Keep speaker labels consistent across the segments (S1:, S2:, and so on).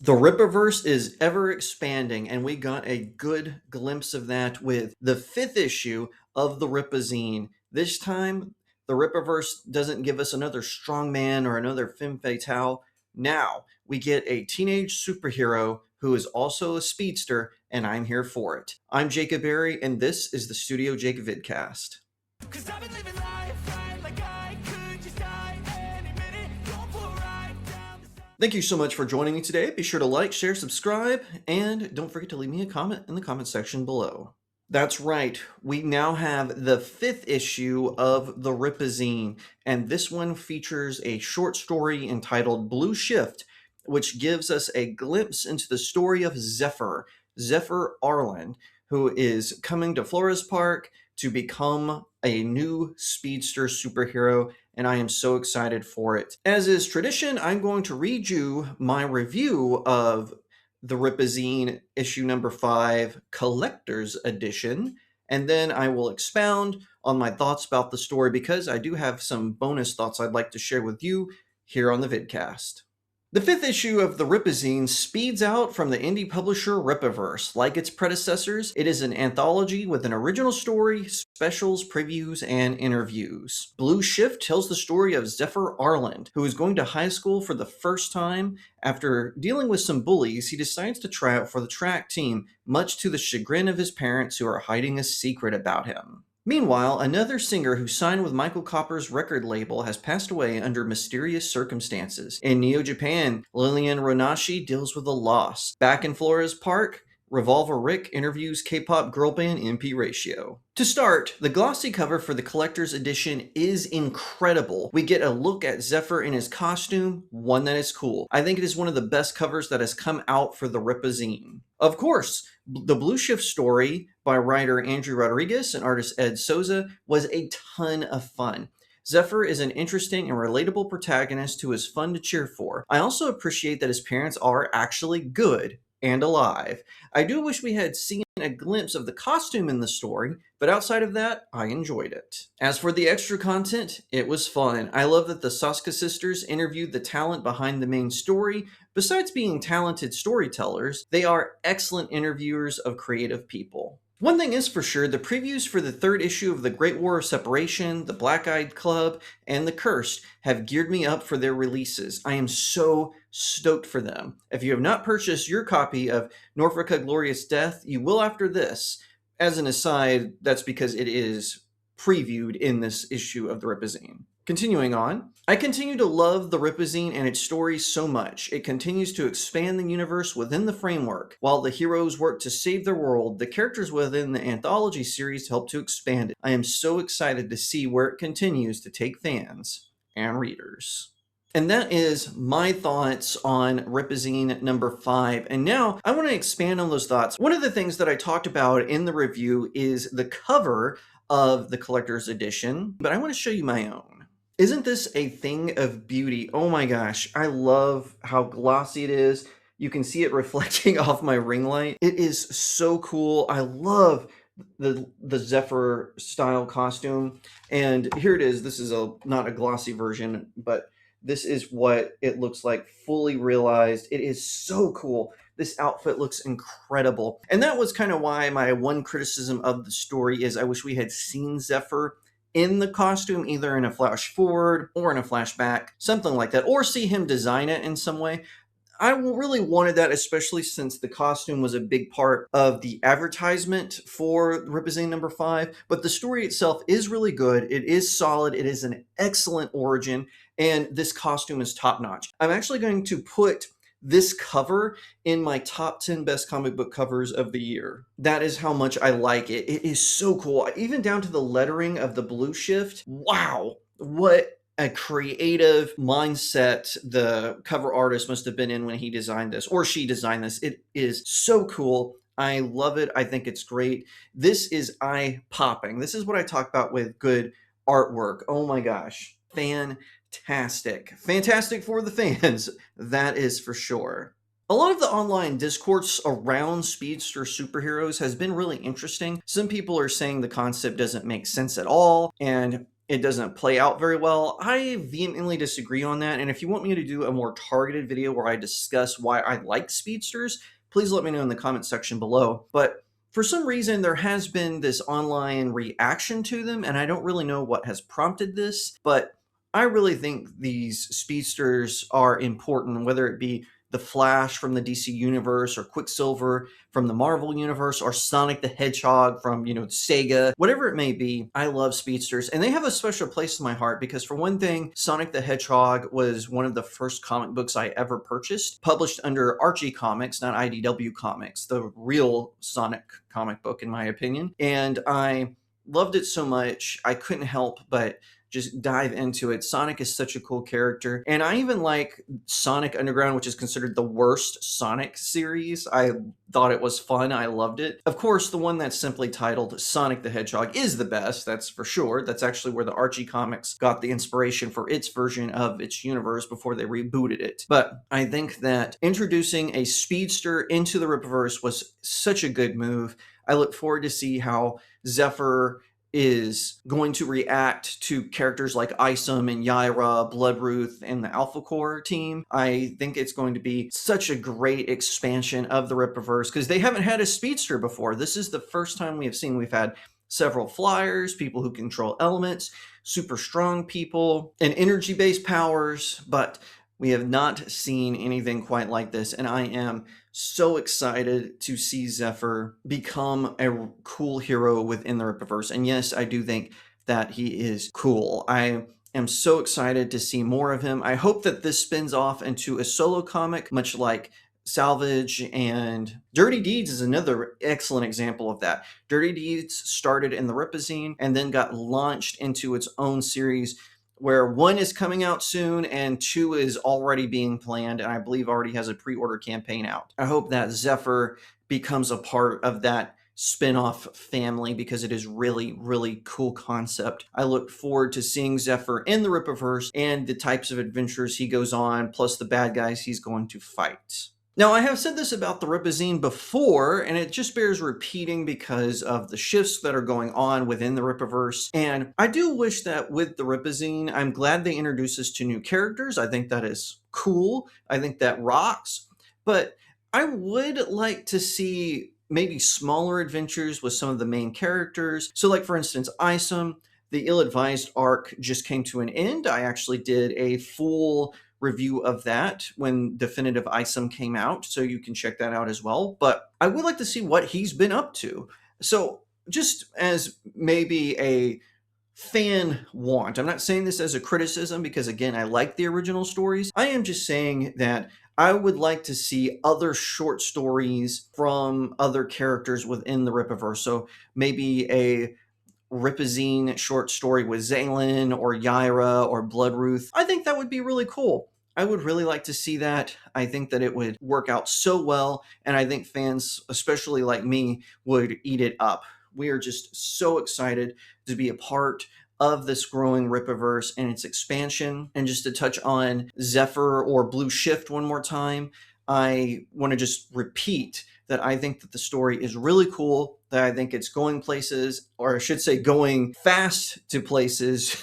S1: The Rippaverse is ever expanding, and we got a good glimpse of that with the 5th issue of the Rippazine. This time, the Rippaverse doesn't give us another strongman or another femme fatale. Now, we get a teenage superhero who is also a speedster, and I'm here for it. I'm Jacob Berry, and this is the StudioJake vidcast. Thank you so much for joining me today. Be sure to like, share, subscribe, and don't forget to leave me a comment in the comment section below. That's right, we now have the 5th issue of the Rippazine, and this one features a short story entitled Blue Shift, which gives us a glimpse into the story of Zephyr Arland, who is coming to Flores Park to become a new speedster superhero, and I am so excited for it. As is tradition, I'm going to read you my review of the Rippazine issue number 5 Collector's Edition, and then I will expound on my thoughts about the story because I do have some bonus thoughts I'd like to share with you here on the vidcast. The 5th issue of the Rippazine speeds out from the indie publisher Rippaverse. Like its predecessors, it is an anthology with an original story, specials, previews, and interviews. Blue Shift tells the story of Zephyr Arland, who is going to high school for the first time. After dealing with some bullies, he decides to try out for the track team, much to the chagrin of his parents who are hiding a secret about him. Meanwhile, another singer who signed with Michael Copper's record label has passed away under mysterious circumstances. In Neo Japan, Lillian Ronashi deals with a loss. Back in Flores Park, Revolver Rick interviews K-pop girl band MP Ratio. To start, the glossy cover for the collector's edition is incredible. We get a look at Zephyr in his costume, one that is cool. I think it is one of the best covers that has come out for the Rippazine. Of course, the Blue Shift story by writer Andrew Rodriguez and artist Ed Souza was a ton of fun. Zephyr is an interesting and relatable protagonist who is fun to cheer for. I also appreciate that his parents are actually good and alive. I do wish we had seen a glimpse of the costume in the story, but outside of that, I enjoyed it. As for the extra content, it was fun. I love that the Saska sisters interviewed the talent behind the main story. Besides being talented storytellers, they are excellent interviewers of creative people. One thing is for sure, the previews for the 3rd issue of The Great War of Separation, The Black-Eyed Club, and The Cursed have geared me up for their releases. I am so stoked for them. If you have not purchased your copy of Norfolk A Glorious Death, you will after this. As an aside, that's because it is previewed in this issue of the Rippazine. Continuing on, I continue to love the Rippazine and its story so much. It continues to expand the universe within the framework. While the heroes work to save their world, the characters within the anthology series help to expand it. I am so excited to see where it continues to take fans and readers. And that is my thoughts on Rippazine number 5. And now I want to expand on those thoughts. One of the things that I talked about in the review is the cover of the collector's edition, but I want to show you my own. Isn't this a thing of beauty? Oh my gosh, I love how glossy it is. You can see it reflecting off my ring light. It is so cool. I love the Zephyr style costume. And here it is. This is not a glossy version, but this is what it looks like fully realized. It is so cool. This outfit looks incredible. And that was kind of why my one criticism of the story is I wish we had seen Zephyr in the costume, either in a flash forward or in a flashback, something like that, or see him design it in some way. I really wanted that, especially since the costume was a big part of the advertisement for Rippazine number 5, but the story itself is really good. It is solid. It is an excellent origin, and this costume is top-notch. I'm actually going to put this cover in my top 10 best comic book covers of the year. That is how much I like it. It is so cool. Even down to the lettering of the Blue Shift. Wow, what a creative mindset the cover artist must have been in when he designed this, or she designed this. It is so cool. I love it. I think it's great. This is eye-popping. This is what I talk about with good artwork. Oh my gosh. Fantastic. Fantastic for the fans. That is for sure. A lot of the online discourse around speedster superheroes has been really interesting. Some people are saying the concept doesn't make sense at all, and it doesn't play out very well. I vehemently disagree on that. And if you want me to do a more targeted video where I discuss why I like speedsters, please let me know in the comment section below. But for some reason, there has been this online reaction to them, and I don't really know what has prompted this, but I really think these speedsters are important, whether it be the Flash from the DC universe, or Quicksilver from the Marvel universe, or Sonic the Hedgehog from, Sega, whatever it may be. I love speedsters, and they have a special place in my heart because, for one thing, Sonic the Hedgehog was one of the first comic books I ever purchased, published under Archie Comics, not IDW Comics, the real Sonic comic book, in my opinion. And I loved it so much, I couldn't help but just dive into it. Sonic is such a cool character. And I even like Sonic Underground, which is considered the worst Sonic series. I thought it was fun. I loved it. Of course, the one that's simply titled Sonic the Hedgehog is the best, that's for sure. That's actually where the Archie Comics got the inspiration for its version of its universe before they rebooted it. But I think that introducing a speedster into the Rippaverse was such a good move. I look forward to see how Zephyr is going to react to characters like Isom and Yaira, Bloodruth, and the Alpha Core team. I think it's going to be such a great expansion of the Rippaverse because they haven't had a speedster before. This is the first time we've had several flyers, people who control elements, super strong people, and energy-based powers, but we have not seen anything quite like this, and I am so excited to see Zephyr become a cool hero within the Rippaverse. And yes, I do think that he is cool. I am so excited to see more of him. I hope that this spins off into a solo comic, much like Salvage, and Dirty Deeds is another excellent example of that. Dirty Deeds started in the Rippazine and then got launched into its own series, where 1 is coming out soon and 2 is already being planned, and I believe already has a pre-order campaign out. I hope that Zephyr becomes a part of that spin-off family because it is really, really cool concept. I look forward to seeing Zephyr in the Rippaverse and the types of adventures he goes on, plus the bad guys he's going to fight. Now, I have said this about the Rippazine before, and it just bears repeating because of the shifts that are going on within the Rippaverse. And I do wish that with the Rippazine, I'm glad they introduced us to new characters. I think that is cool. I think that rocks. But I would like to see maybe smaller adventures with some of the main characters. So like, for instance, Isom, the Ill-Advised arc just came to an end. I actually did a full review of that when Definitive Isom came out, so you can check that out as well. But I would like to see what he's been up to. So just as maybe a fan want, I'm not saying this as a criticism because, again, I like the original stories. I am just saying that I would like to see other short stories from other characters within the Rippaverse. So maybe a Rippazine short story with Zaylin or Yaira or Bloodruth. I think that would be really cool. I would really like to see that. I think that it would work out so well, and I think fans, especially like me, would eat it up. We are just so excited to be a part of this growing Rippaverse and its expansion. And just to touch on Zephyr or Blue Shift one more time, I want to just repeat that I think that the story is really cool, that I think it's going places, or I should say going fast to places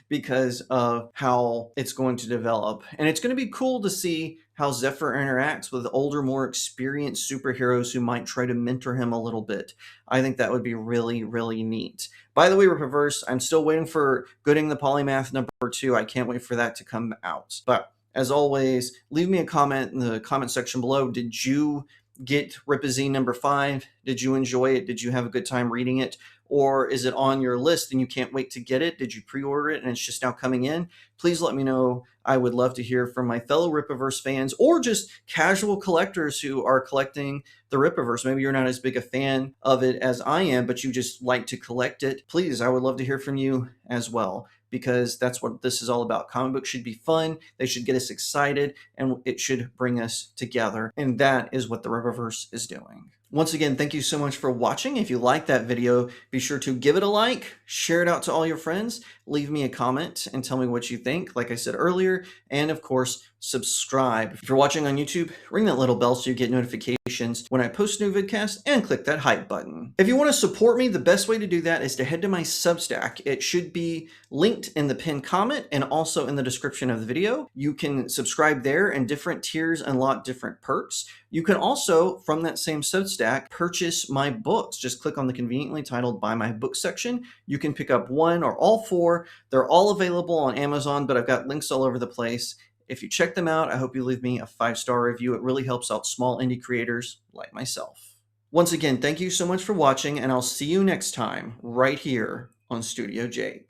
S1: because of how it's going to develop. And it's going to be cool to see how Zephyr interacts with older, more experienced superheroes who might try to mentor him a little bit. I think that would be really, really neat. By the way, Rippaverse, I'm still waiting for Gooding the Polymath #2. I can't wait for that to come out. But as always, leave me a comment in the comment section below. Did you get Rippazine #5? Did you enjoy it? Did you have a good time reading it? Or is it on your list and you can't wait to get it? Did you pre-order it and it's just now coming in? Please let me know. I would love to hear from my fellow Rippaverse fans or just casual collectors who are collecting the Rippaverse. Maybe you're not as big a fan of it as I am, but you just like to collect it. Please, I would love to hear from you as well, because that's what this is all about. Comic books should be fun. They should get us excited, and it should bring us together. And that is what the Rippaverse is doing. Once again, thank you so much for watching. If you liked that video, be sure to give it a like, share it out to all your friends, leave me a comment and tell me what you think, like I said earlier, and of course, subscribe. If you're watching on YouTube, ring that little bell so you get notifications when I post new vidcasts, and click that hype button. If you want to support me, the best way to do that is to head to my Substack. It should be linked in the pinned comment and also in the description of the video. You can subscribe there, and different tiers unlock different perks. You can also, from that same Substack, purchase my books. Just click on the conveniently titled Buy My Book section. You can pick up one or all four. They're all available on Amazon, but I've got links all over the place. If you check them out, I hope you leave me a 5-star review. It really helps out small indie creators like myself. Once again, thank you so much for watching, and I'll see you next time right here on StudioJake.